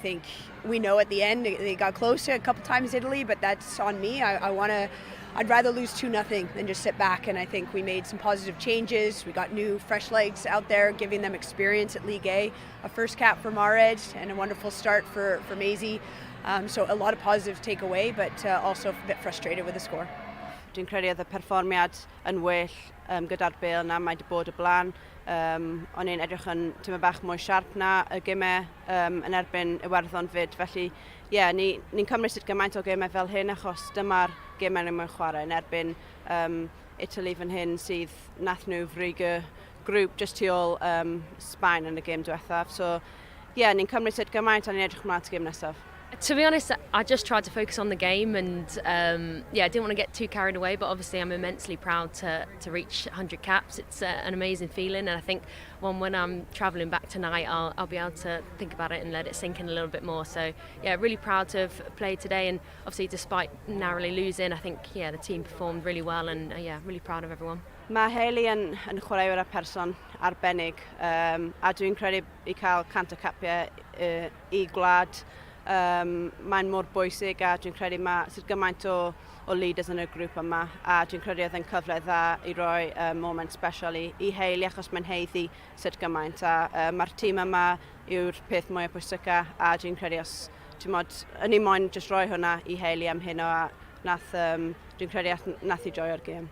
think we know at the end they got close to a couple times Italy, but that's on me. I'd rather lose 2-0 than just sit back, and I think we made some positive changes. We got new, fresh legs out there, giving them experience at League A, a first cap from our end, and a wonderful start for Maisie. So a lot of positive takeaway, but also a bit frustrated with the score. Dwi'n credu oedd y perfformiad yn well gyda'r bêl na mae wedi bod y blaen. O'n i'n edrych yn tymau bach mwy siarp na y gymau yn erbyn Iwerddon fyd. Felly, ni'n cymryd sydd gymaint o gymau fel hyn achos dyma'r gymau ni mewn chwarae yn erbyn Italy fan hyn sydd nath nhw frig y grŵp just tu ôl Sbaen yn y gêm diwethaf. So, ni'n cymryd sydd gymaint a ni'n edrych ymlaen at y gêm nesaf. To be honest, I just tried to focus on the game and I didn't want to get too carried away, but obviously I'm immensely proud to reach 100 caps. It's an amazing feeling, and I think when I'm travelling back tonight I'll be able to think about it and let it sink in a little bit more. So really proud to have played today, and obviously despite narrowly losing, I think the team performed really well, and really proud of everyone. Mae Hayley yn chwaraewyr a person arbennig, a dwi'n credu I cael 100 capiau I gwlad. Mae'n mor bwysig, a dwi'n credu sydd gymaint o leaders yn y grŵp yma, a dwi'n credu oedd yn cyfle dda I roi moment special I Hayley achos mae'n heiddi sydd gymaint, a mae'r tîm yma yw'r peth mwyaf pwysica, a dwi'n credu os yn I moyn just roi hwnna I Hayley am hyn o, a dwi'n credu nath I joio'r gêm.